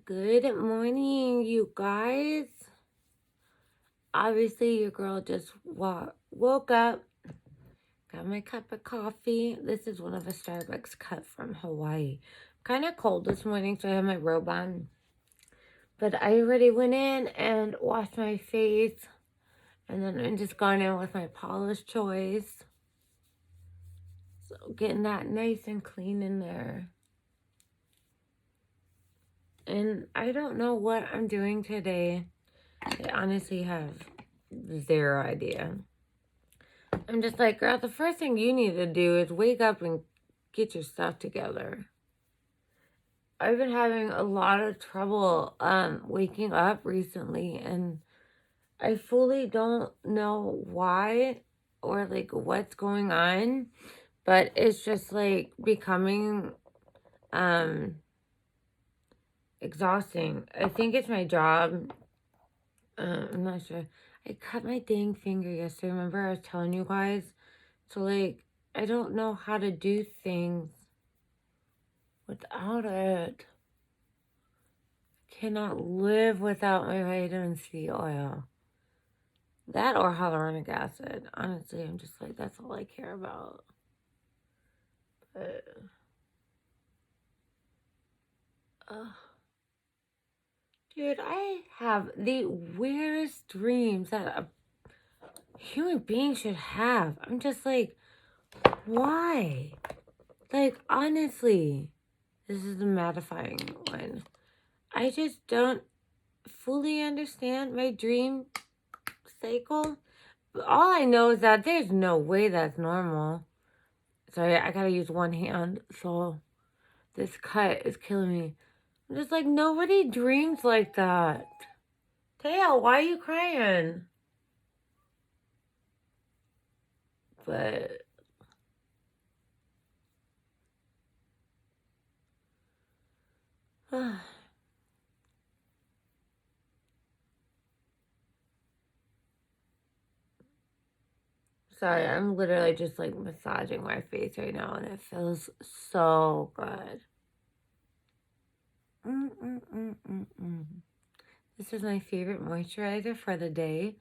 Good morning, you guys. Obviously, your girl just woke up, got my cup of coffee. This is one of a Starbucks cup from Hawaii. Kind of cold this morning, so I have my robe on. But I already went in and washed my face, and then I'm just going in with my Paula's Choice. So getting that nice and clean in there. And I don't know what I'm doing today. I honestly have zero idea. I'm just like, girl, the first thing you need to do is wake up and get your stuff together. I've been having a lot of trouble waking up recently, and I fully don't know why or like what's going on, but it's just like becoming exhausting. I think it's my job. I'm not sure. I cut my dang finger yesterday. Remember I was telling you guys? So like I don't know how to do things without it. Cannot live without my vitamin C oil. That or hyaluronic acid. Honestly, I'm just like, that's all I care about. But, dude, I have the weirdest dreams that a human being should have. I'm just like, why? Like, honestly, this is a mattifying one. I just don't fully understand my dream cycle. All I know is that there's no way that's normal. Sorry, I gotta use one hand, so this cut is killing me. I'm just like, nobody dreams like that. Taya, why are you crying? But sorry, I'm literally just like massaging my face right now, and it feels so good. This is my favorite moisturizer for the day.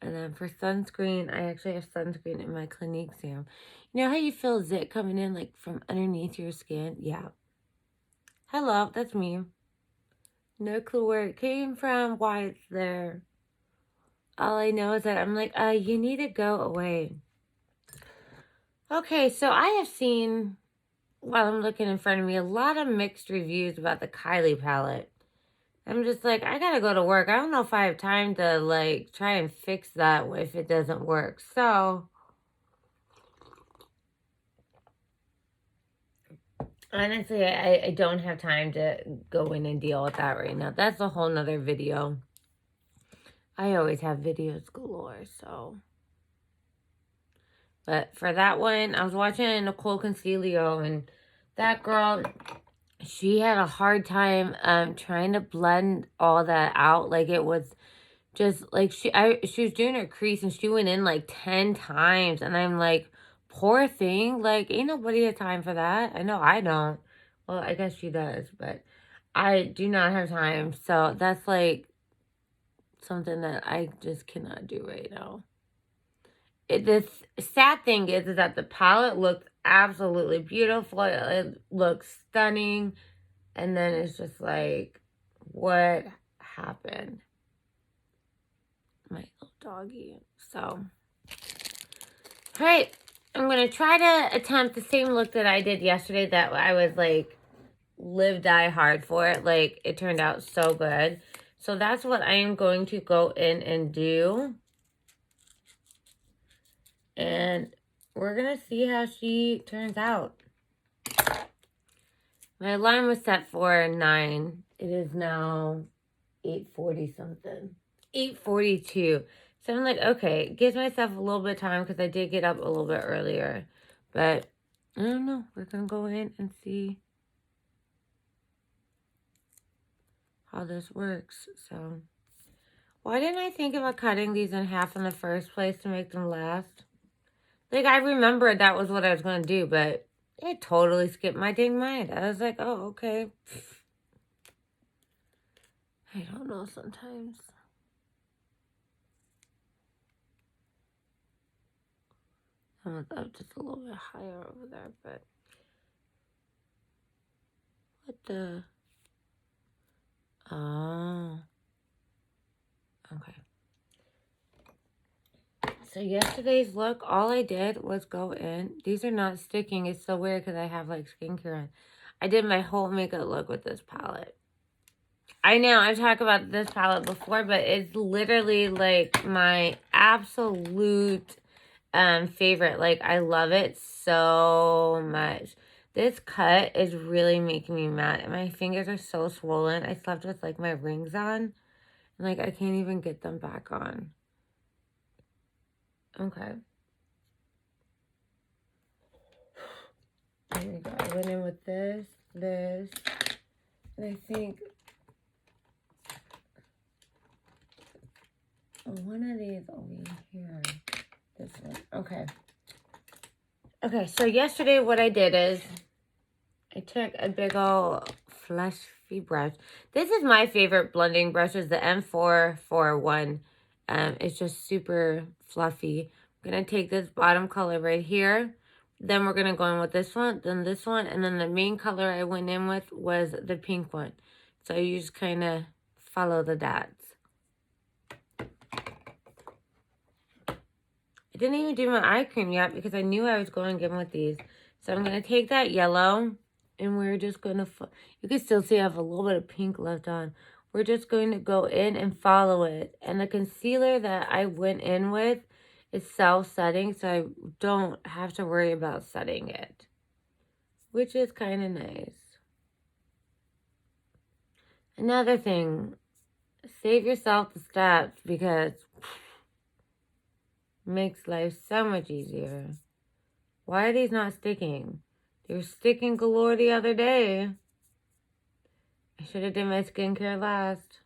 And then for sunscreen, I actually have sunscreen in my Clinique serum. You know how you feel zit coming in like from underneath your skin? Yeah. Hello, that's me. No clue where it came from, why it's there. All I know is that I'm like, you need to go away. Okay, so I have seen, while I'm looking in front of me, a lot of mixed reviews about the Kylie palette. I'm just like, I gotta go to work. I don't know if I have time to like try and fix that if it doesn't work. So honestly, I don't have time to go in and deal with that right now. That's a whole nother video. I always have videos galore, so. But for that one, I was watching Nicole Concilio, and that girl, she had a hard time trying to blend all that out. Like it was just like she was doing her crease, and she went in like 10 times, and I'm like, poor thing, like ain't nobody have time for that. I know I don't. Well, I guess she does, but I do not have time. So that's like something that I just cannot do right now. The sad thing is that the palette looks absolutely beautiful. It looks stunning. And then it's just like, what happened? My little doggy. So, all right. I'm going to try to attempt the same look that I did yesterday that I was like, live, die hard for it. Like, it turned out so good. So that's what I am going to go in and do. And we're going to see how she turns out. My alarm was set for 9. It is now 8:40 something. 8:42. So I'm like, okay, gives myself a little bit of time because I did get up a little bit earlier. But I don't know. We're going to go in and see how this works. So why didn't I think about cutting these in half in the first place to make them last? Like, I remembered that was what I was going to do, but it totally skipped my dang mind. I was like, oh, okay. I don't know sometimes. I'm up just a little bit higher over there, but what the? Oh, okay. So yesterday's look, all I did was go in. These are not sticking. It's so weird because I have like skincare on. I did my whole makeup look with this palette. I know I've talked about this palette before, but it's literally like my absolute favorite. Like I love it so much. This cut is really making me mad. My fingers are so swollen. I slept with like my rings on. And like I can't even get them back on. Okay. There we go. I went in with this, and I think one of these over here. This one. Okay. Okay, so yesterday what I did is I took a big old fluffy brush. This is my favorite blending brush, is the M441. It's just super fluffy. I'm going to take this bottom color right here. Then we're going to go in with this one, then this one, and then the main color I went in with was the pink one. So you just kind of follow the dots. I didn't even do my eye cream yet because I knew I was going in with these. So I'm going to take that yellow, and we're just going to, you can still see I have a little bit of pink left on. We're just going to go in and follow it. And the concealer that I went in with is self-setting, so I don't have to worry about setting it, which is kind of nice. Another thing, save yourself the steps because it makes life so much easier. Why are these not sticking? They were sticking galore the other day. I should have done my skincare last.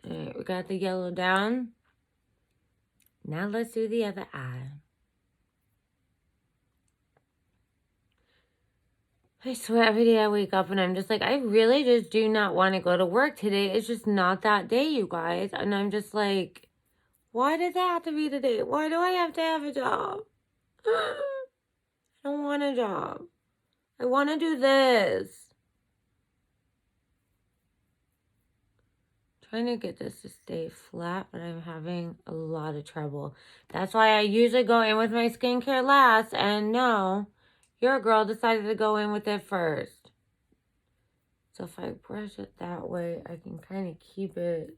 Alright, we got the yellow down. Now let's do the other eye. I swear every day I wake up and I'm just like, I really just do not want to go to work today. It's just not that day, you guys. And I'm just like, why did that have to be today? Why do I have to have a job? I don't want a job. I want to do this. Trying to get this to stay flat, but I'm having a lot of trouble. That's why I usually go in with my skincare last, and no, your girl decided to go in with it first. So if I brush it that way, I can kind of keep it.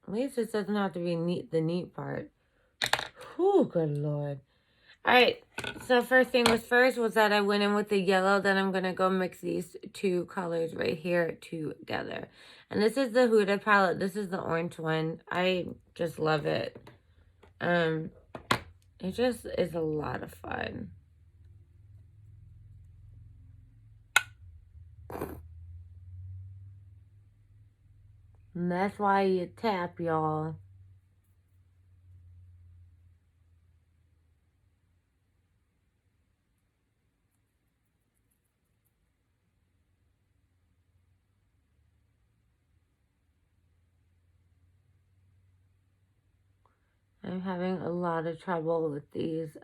At least it doesn't have to be neat, the neat part. Whew, good Lord. All right, so first thing was first was that I went in with the yellow. Then I'm going to go mix these two colors right here together. And this is the Huda palette. This is the orange one. I just love it. It just is a lot of fun. And that's why you tap, y'all. I'm having a lot of trouble with these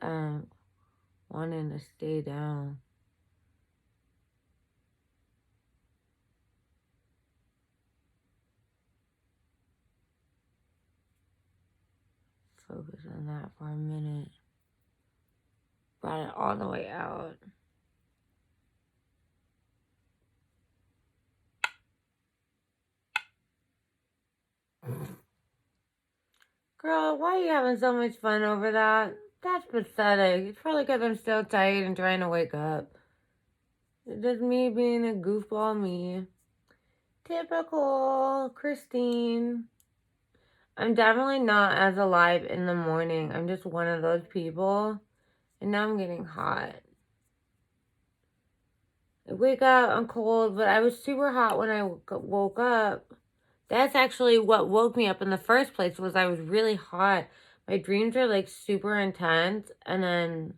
wanting to stay down. Focus on that for a minute. Brought it all the way out. Girl, why are you having so much fun over that? That's pathetic. It's probably because I'm still tired and trying to wake up. It's just me being a goofball me. Typical Christine. I'm definitely not as alive in the morning. I'm just one of those people. And now I'm getting hot. I wake up, I'm cold, but I was super hot when I woke up. That's actually what woke me up in the first place, was I was really hot. My dreams are like super intense, and then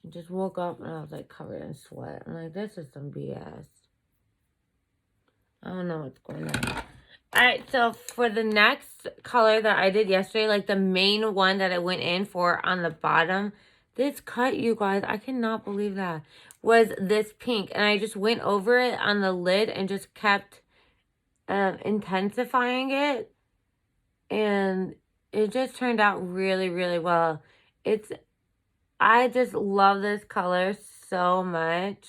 I just woke up and I was like covered in sweat. I'm like, this is some BS. I don't know what's going on. Alright, so for the next color that I did yesterday, like the main one that I went in for on the bottom, this cut, you guys, I cannot believe that, was this pink. And I just went over it on the lid and just kept intensifying it. And it just turned out really, really well. I just love this color so much.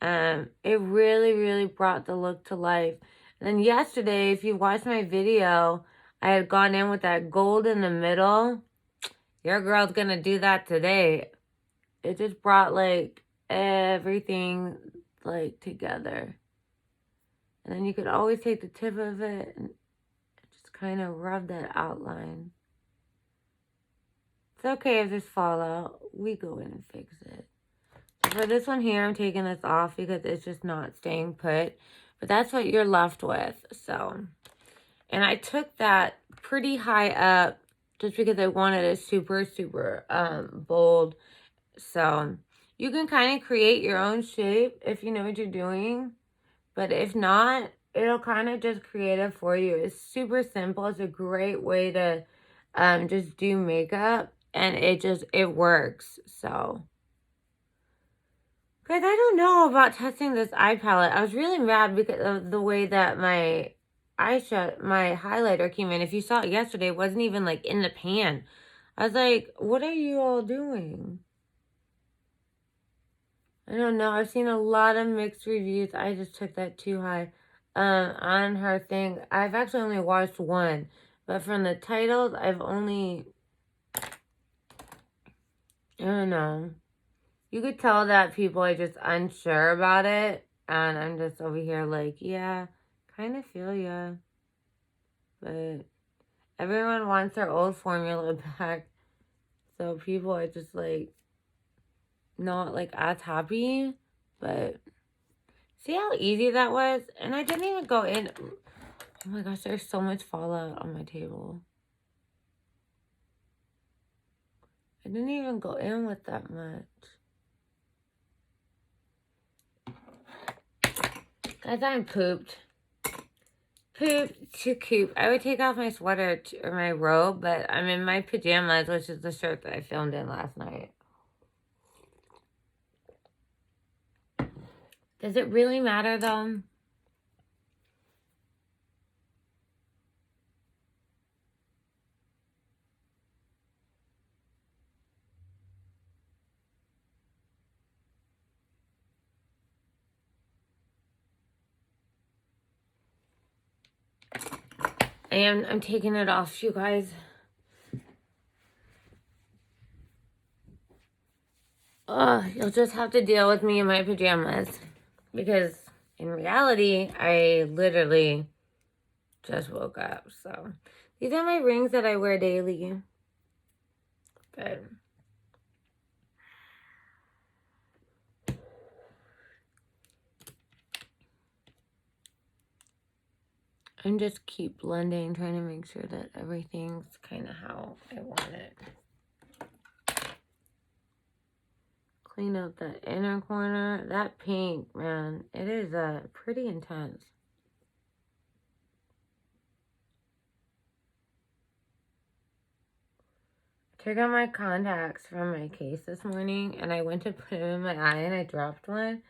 It really, really brought the look to life. And then yesterday, if you watched my video, I had gone in with that gold in the middle. Your girl's gonna do that today. It just brought like everything like together. And then you could always take the tip of it and just kind of rub that outline. It's okay if there's fallout. We go in and fix it. For this one here, I'm taking this off because it's just not staying put. But that's what you're left with. So, and I took that pretty high up just because I wanted it super, super bold. So, you can kind of create your own shape if you know what you're doing. But if not, it'll kind of just create it for you. It's super simple. It's a great way to just do makeup. And it works. So, guys, I don't know about testing this eye palette. I was really mad because of the way that my my highlighter came in. If you saw it yesterday, it wasn't even like in the pan. I was like, what are you all doing? I don't know. I've seen a lot of mixed reviews. I just took that too high on her thing. I've actually only watched one. But from the titles, I don't know. You could tell that people are just unsure about it. And I'm just over here like, yeah, kind of feel ya. But everyone wants their old formula back. So people are just like, not like as happy. But see how easy that was? And I didn't even go in. Oh my gosh, there's so much fallout on my table. I didn't even go in with that much. Guys, I'm pooped. Pooped to coop. I would take off my sweater or my robe, but I'm in my pajamas, which is the shirt that I filmed in last night. Does it really matter, though? I'm taking it off, you guys. You'll just have to deal with me in my pajamas. Because in reality, I literally just woke up. So these are my rings that I wear daily. But I'm just keep blending, trying to make sure that everything's kind of how I want it. Clean up that inner corner. That pink, man, it is pretty intense. I took out my contacts from my case this morning and I went to put them in my eye and I dropped one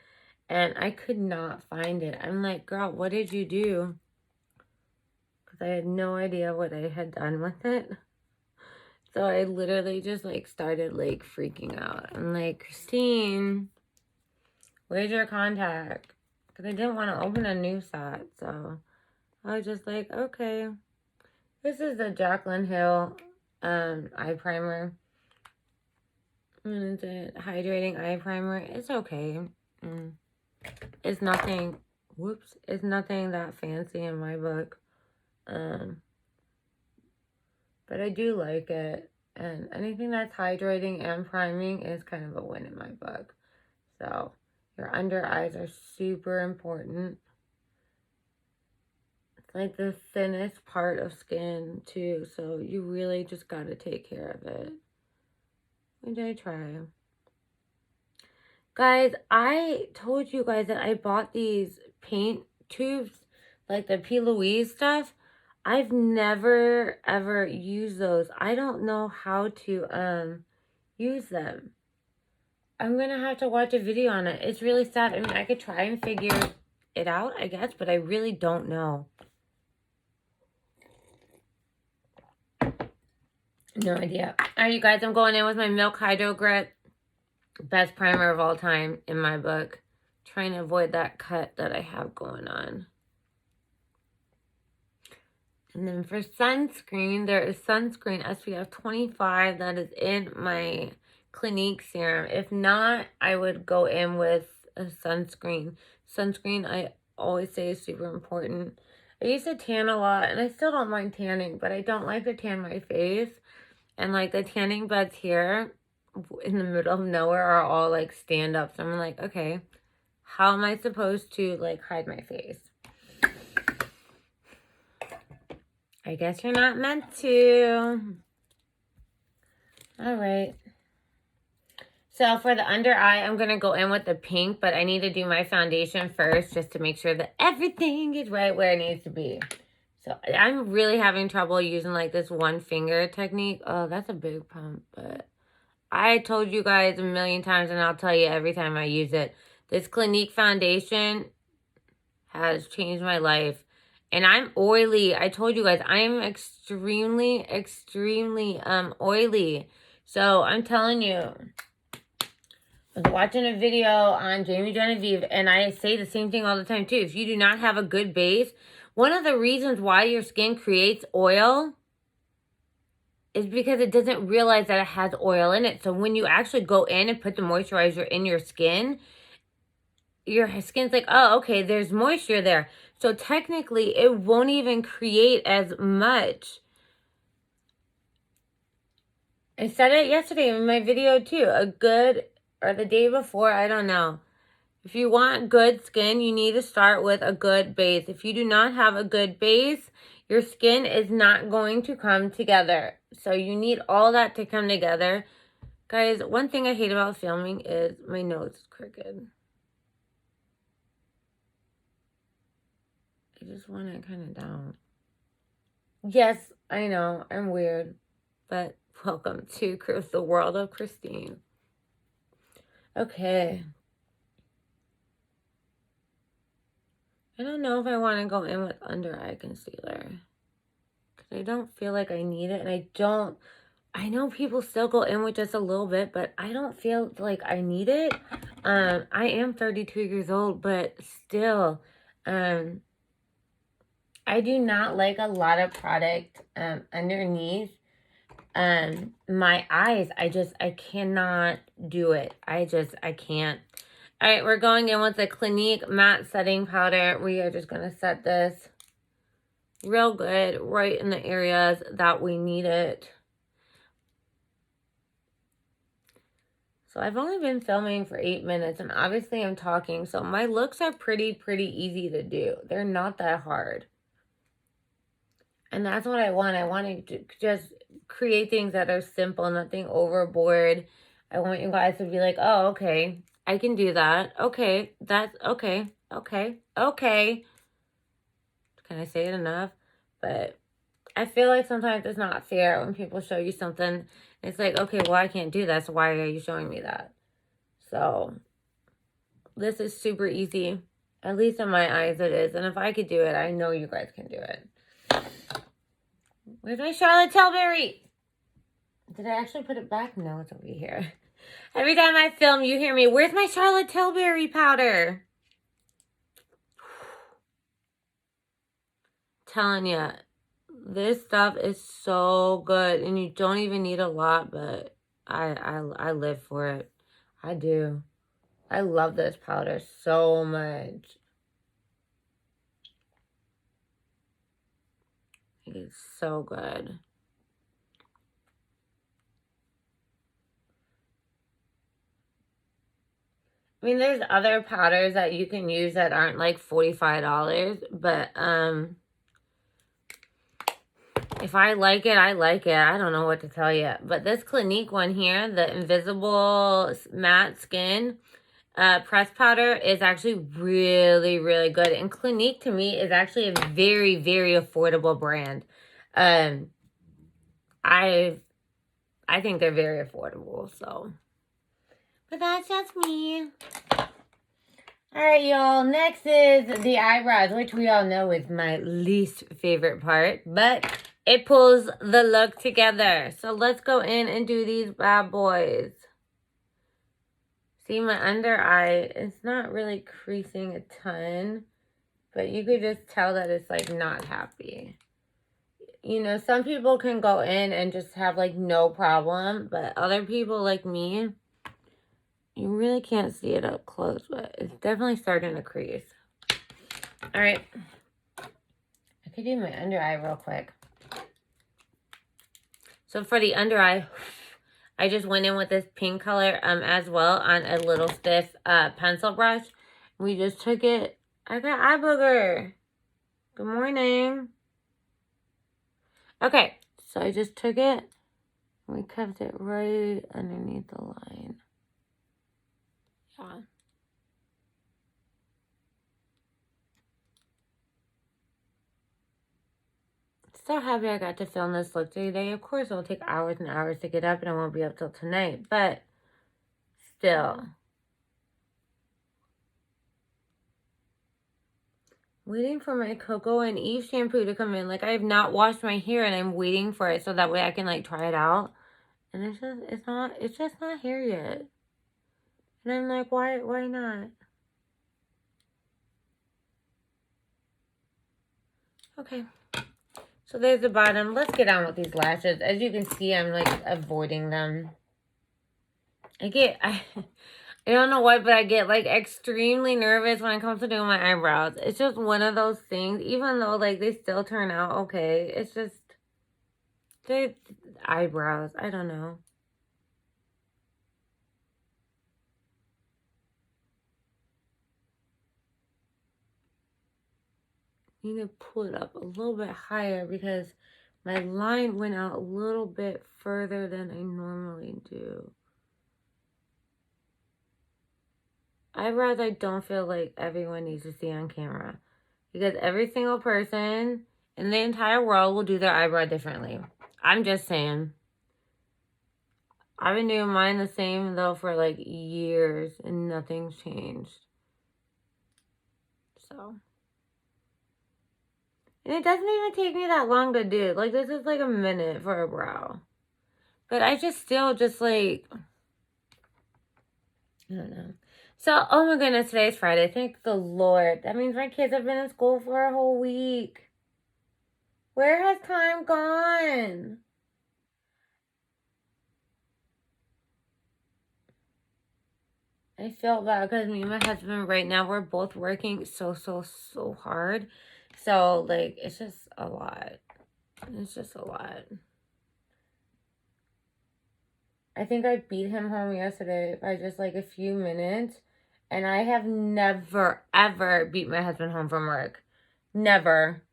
and I could not find it. I'm like, girl, what did you do? Because I had no idea what I had done with it. So I literally just like started like freaking out. I'm like, Christine, where's your contact? Because I didn't want to open a new set. So I was just like, okay. This is the Jaclyn Hill eye primer. And it's a hydrating eye primer. It's okay. It's nothing, whoops, it's nothing that fancy in my book. But I do like it. And anything that's hydrating and priming is kind of a win in my book. So your under eyes are super important. It's like the thinnest part of skin too. So you really just got to take care of it. Which I try. Guys, I told you guys that I bought these paint tubes, like the P. Louise stuff. I've never ever used those. I don't know how to use them. I'm gonna have to watch a video on it. It's really sad. I mean, I could try and figure it out, I guess, but I really don't know. No idea. All right, you guys, I'm going in with my Milk Hydro Grit. Best primer of all time in my book. Trying to avoid that cut that I have going on. And then for sunscreen, there is sunscreen SPF 25 that is in my Clinique serum. If not, I would go in with a sunscreen. Sunscreen, I always say, is super important. I used to tan a lot, and I still don't mind tanning, but I don't like to tan my face. And, like, the tanning beds here in the middle of nowhere are all, like, stand-up. So I'm like, okay, how am I supposed to, like, hide my face? I guess you're not meant to. All right. So for the under eye, I'm going to go in with the pink, but I need to do my foundation first just to make sure that everything is right where it needs to be. So I'm really having trouble using like this one finger technique. Oh, that's a big pump, but I told you guys a million times, and I'll tell you every time I use it. This Clinique foundation has changed my life. And I'm oily. I told you guys, I'm extremely oily. So I'm telling you, I was watching a video on Jamie Genevieve, and I say the same thing all the time too. If you do not have a good base, one of the reasons why your skin creates oil is because it doesn't realize that it has oil in it. So when you actually go in and put the moisturizer in your skin's like, oh, okay, there's moisture there. So technically, it won't even create as much. I said it yesterday in my video too. Or the day before, I don't know. If you want good skin, you need to start with a good base. If you do not have a good base, your skin is not going to come together. So you need all that to come together. Guys, one thing I hate about filming is my nose is crooked. I just want it kind of down. Yes, I know, I'm weird. But welcome to the world of Christine. Okay. I don't know if I want to go in with under eye concealer. Because I don't feel like I need it. And I know people still go in with just a little bit, but I don't feel like I need it. I am 32 years old, but still, I do not like a lot of product underneath my eyes. I cannot do it. I can't. All right, we're going in with the Clinique Matte Setting Powder. We are just going to set this real good right in the areas that we need it. So I've only been filming for 8 minutes, and obviously I'm talking, so my looks are pretty easy to do. They're not that hard. And that's what I want. I want to just create things that are simple, nothing overboard. I want you guys to be like, oh, okay, I can do that. Okay, that's okay. Okay. Can I say it enough? But I feel like sometimes it's not fair when people show you something. It's like, okay, well, I can't do that, so why are you showing me that? So this is super easy. At least in my eyes it is. And if I could do it, I know you guys can do it. Where's my Charlotte Tilbury? Did I actually put it back? No, it's over here. Every time I film, you hear me, where's my Charlotte Tilbury powder? Telling you, this stuff is so good. And you don't even need a lot, but I live for it. I do. I love this powder so much. It is so good. I mean, there's other powders that you can use that aren't like $45, but if I like it, I like it. I don't know what to tell you. But this Clinique one here, the Invisible Matte Skin, pressed powder is actually really, really good. And Clinique, to me, is actually a very, very affordable brand. I think they're very affordable, so. But that's just me. Alright, y'all. Next is the eyebrows, which we all know is my least favorite part. But it pulls the look together. So let's go in and do these bad boys. See, my under eye, it's not really creasing a ton. But you could just tell that it's, like, not happy. You know, some people can go in and just have, like, no problem. But other people like me, you really can't see it up close, but it's definitely starting to crease. All right. I could do my under eye real quick. So for the under eye, I just went in with this pink color as well on a little stiff pencil brush. We just took it. I got eye booger. Good morning. Okay, so I just took it. We kept it right underneath the line. Yeah. So happy I got to film this look today. Of course, it'll take hours and hours to get up, and I won't be up till tonight. But still. Waiting for my Cocoa and Eve shampoo to come in. Like, I have not washed my hair, and I'm waiting for it so that way I can, like, try it out. And it's just not here yet. And I'm like, why not? Okay. So there's the bottom. Let's get on with these lashes. As you can see, I'm, like, avoiding them. I don't know why, but I get, like, extremely nervous when it comes to doing my eyebrows. It's just one of those things, even though, like, they still turn out okay. It's just, they eyebrows. I don't know. Need to pull it up a little bit higher because my line went out a little bit further than I normally do. Eyebrows, I don't feel like everyone needs to see on camera because every single person in the entire world will do their eyebrow differently. I'm just saying. I've been doing mine the same though for like years and nothing's changed. So. And it doesn't even take me that long to do. Like, this is like a minute for a brow. But I just still just like, I don't know. So, oh my goodness, today's Friday. Thank the Lord. That means my kids have been in school for a whole week. Where has time gone? I feel bad because me and my husband right now, we're both working so hard. So, like, it's just a lot. It's just a lot. I think I beat him home yesterday by just like a few minutes. And I have never, ever beat my husband home from work. Never.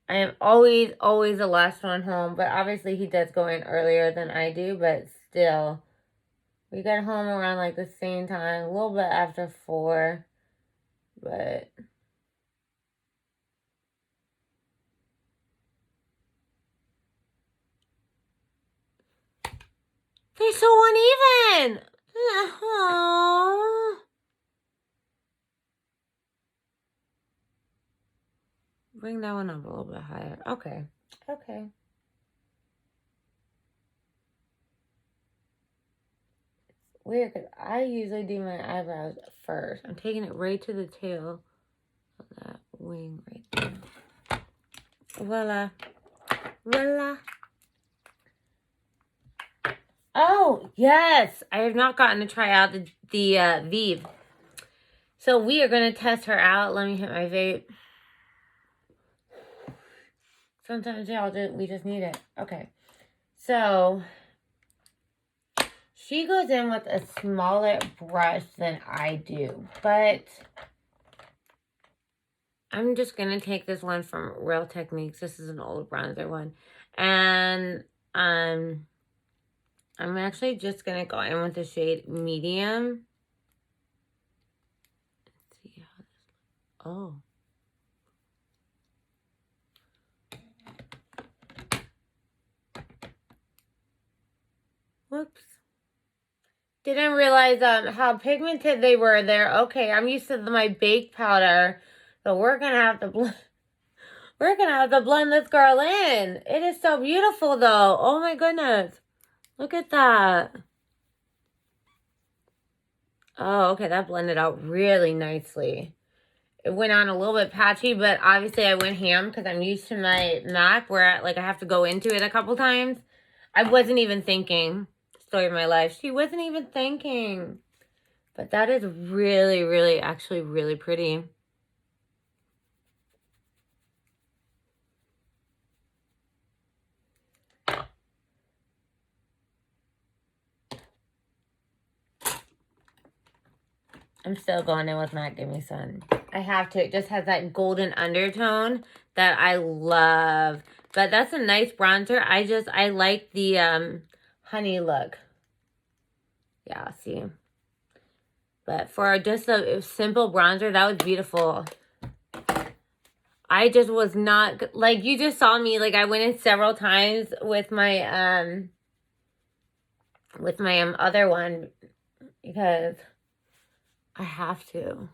I am always the last one home. But obviously he does go in earlier than I do. But still. We got home around like the same time. A little bit after 4. But they're so uneven. Aww. Bring that one up a little bit higher. Okay. Okay. Weird, because I usually do my eyebrows first. I'm taking it right to the tail of that wing right there. Voila. Voila. Oh, yes. I have not gotten to try out the Vive. So we are going to test her out. Let me hit my vape. Sometimes, y'all, we just need it. Okay. So she goes in with a smaller brush than I do. But I'm just going to take this one from Real Techniques. This is an old bronzer one. And I'm actually just going to go in with the shade Medium. Oh. Whoops. Didn't realize how pigmented they were there. Okay, I'm used to my baked powder. So we're gonna have to blend this girl in. It is so beautiful though. Oh my goodness. Look at that. Oh, okay, that blended out really nicely. It went on a little bit patchy, but obviously I went ham because I'm used to my MAC where like I have to go into it a couple times. I wasn't even thinking. Story of my life. She wasn't even thinking. But that is really, really, actually really pretty. I'm still going in with Matte Gimme Sun. I have to. It just has that golden undertone that I love. But that's a nice bronzer. I like the honey look. Yeah, see. But for just a simple bronzer, that was beautiful. I just was not, like, you just saw me, like, I went in several times with my other one because I have to.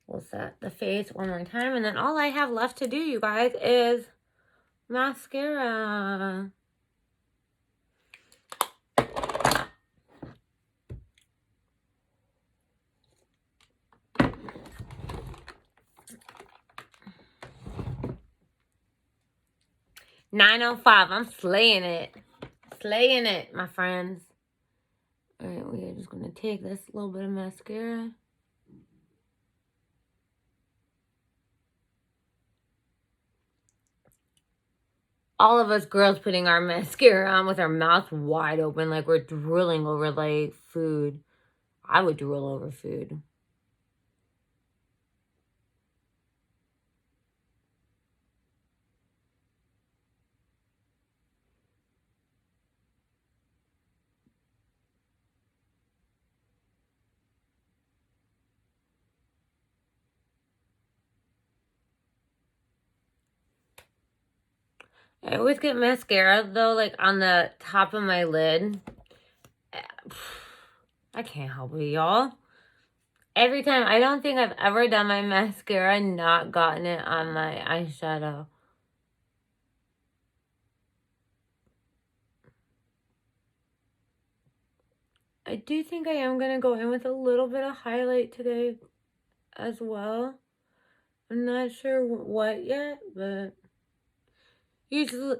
We'll set the face one more time, and then all I have left to do, you guys, is mascara. $9.05. I'm slaying it. Slaying it, my friends. All right, we are just going to take this little bit of mascara. All of us girls putting our mascara on with our mouth wide open like we're drooling over, like, food. I would drool over food. I always get mascara, though, like, on the top of my lid. I can't help it, y'all. Every time, I don't think I've ever done my mascara and not gotten it on my eyeshadow. I do think I am going to go in with a little bit of highlight today as well. I'm not sure what yet, but usually,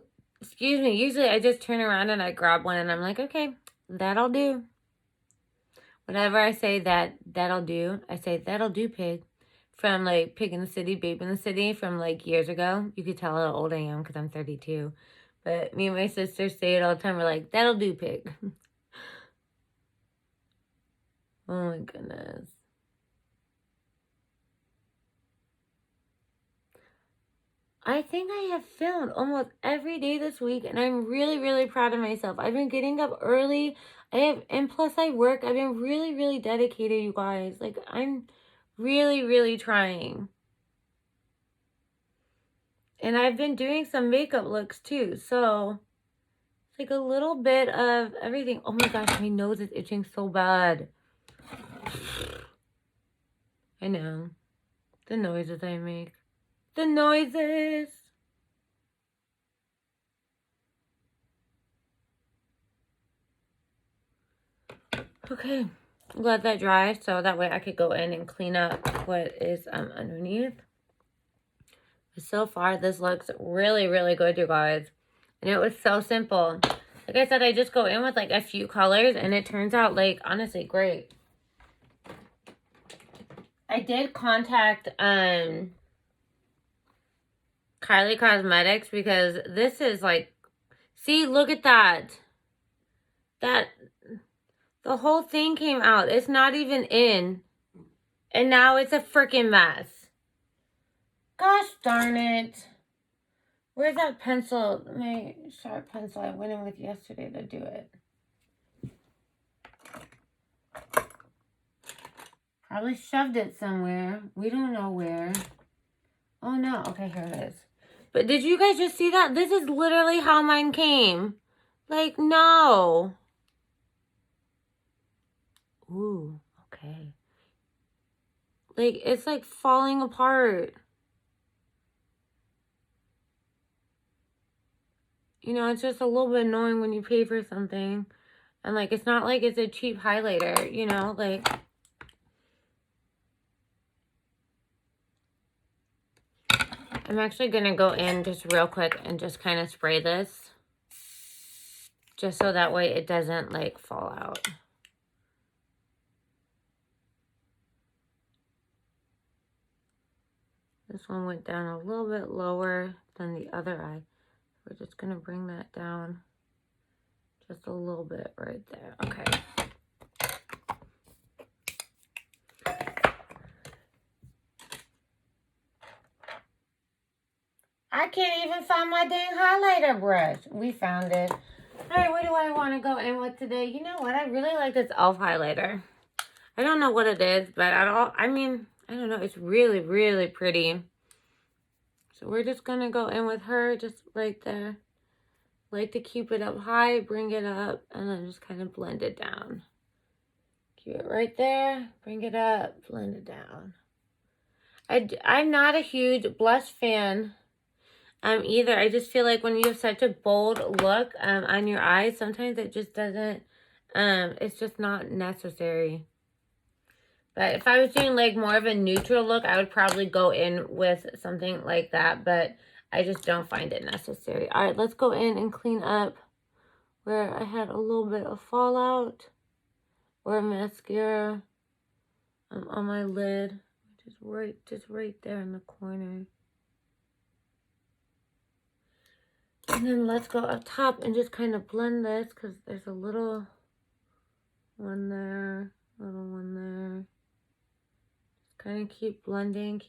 usually I just turn around and I grab one and I'm like, okay, that'll do. Whenever I say that'll do, I say, that'll do, pig. From, like, Pig in the City, Babe in the City from, like, years ago. You could tell how old I am because I'm 32. But me and my sister say it all the time. We're like, that'll do, pig. Oh, my goodness. I think I have filmed almost every day this week, and I'm really, really proud of myself. I've been getting up early. And plus I work. I've been really, really dedicated, you guys. Like, I'm really, really trying. And I've been doing some makeup looks too, so it's like a little bit of everything. Oh my gosh, my nose is itching so bad. I know. The noises I make. The noises. Okay, let that dry so that way I could go in and clean up what is underneath. But so far, this looks really, really good, you guys. And it was so simple. Like I said, I just go in with like a few colors and it turns out, like, honestly great. I did contact Kylie Cosmetics because this is like, see, look at that. The whole thing came out. It's not even in. And now it's a freaking mess. Gosh darn it. Where's that pencil? My sharp pencil I went in with yesterday to do it. Probably shoved it somewhere. We don't know where. Oh, no. Okay, here it is. But did you guys just see that? This is literally how mine came. Like, no. Ooh, okay. Like, it's like falling apart. You know, it's just a little bit annoying when you pay for something. And, like, it's not like it's a cheap highlighter, you know? Like, I'm actually going to go in just real quick and just kind of spray this. Just so that way it doesn't, like, fall out. This one went down a little bit lower than the other eye. We're just going to bring that down just a little bit right there. Okay. I can't even find my dang highlighter brush. We found it. All right, what do I want to go in with today? You know what? I really like this e.l.f. highlighter. I don't know what it is, but I don't know. It's really, really pretty. So we're just going to go in with her just right there. Like to keep it up high, bring it up, and then just kind of blend it down. Keep it right there, bring it up, blend it down. I'm not a huge blush fan either. I just feel like when you have such a bold look on your eyes, sometimes it just doesn't, it's just not necessary. But if I was doing like more of a neutral look, I would probably go in with something like that. But I just don't find it necessary. All right, let's go in and clean up where I had a little bit of fallout or mascara on my lid. Just right there in the corner. And then let's go up top and just kind of blend this because there's a little one there, little one there. Kind of keep blending,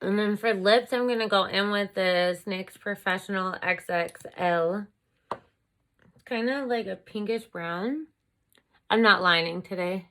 And then for lips, I'm going to go in with this NYX Professional XXL. It's kind of like a pinkish brown. I'm not lining today.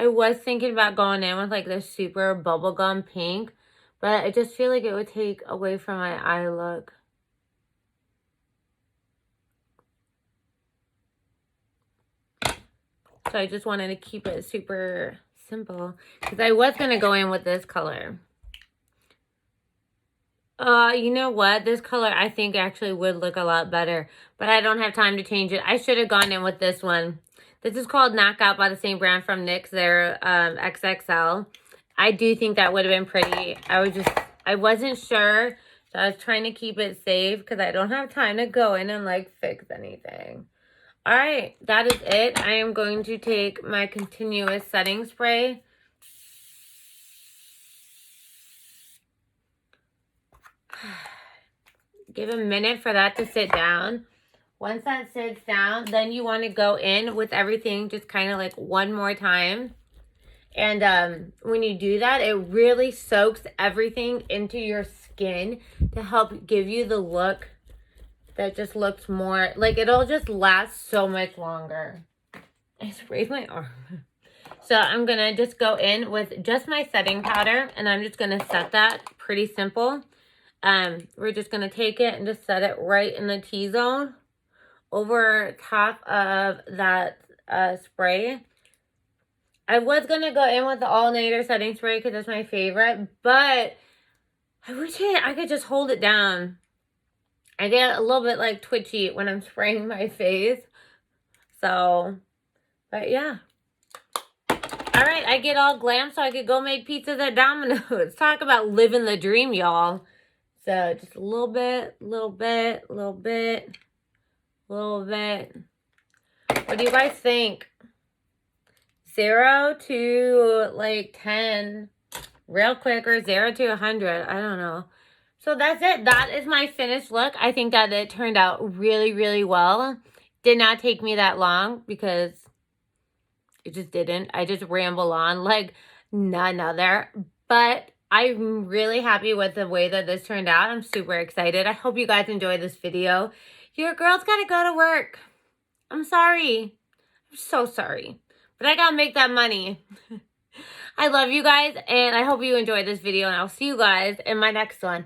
I was thinking about going in with like this super bubblegum pink, but I just feel like it would take away from my eye look. So I just wanted to keep it super simple because I was going to go in with this color. You know what? This color I think actually would look a lot better, but I don't have time to change it. I should have gone in with this one. This is called Knockout by the same brand from NYX. They're XXL. I do think that would have been pretty. I wasn't sure, so I was trying to keep it safe because I don't have time to go in and like fix anything. All right, that is it. I am going to take my continuous setting spray. Give a minute for that to sit down. Once that sits down, then you want to go in with everything just kind of like one more time. And when you do that, it really soaks everything into your skin to help give you the look that just looks more, like it'll just last so much longer. I sprayed my arm. So I'm going to just go in with just my setting powder, and I'm just going to set that. Pretty simple. We're just going to take it and just set it right in the T-zone over top of that spray. I was going to go in with the All Nighter setting spray because that's my favorite, but I wish I could just hold it down. I get a little bit like twitchy when I'm spraying my face. So, but yeah. All right, I get all glam so I could go make pizzas at Domino's. Talk about living the dream, y'all. So just a little bit, little bit, little bit, little bit. What do you guys think? 0 to like 10 real quick, or 0 to 100. I don't know. So that's it. That is my finished look. I think that it turned out really, really well. Did not take me that long because it just didn't. I just ramble on like none other. But I'm really happy with the way that this turned out. I'm super excited. I hope you guys enjoyed this video. Your girl's got to go to work. I'm sorry. I'm so sorry. But I got to make that money. I love you guys, and I hope you enjoyed this video, and I'll see you guys in my next one.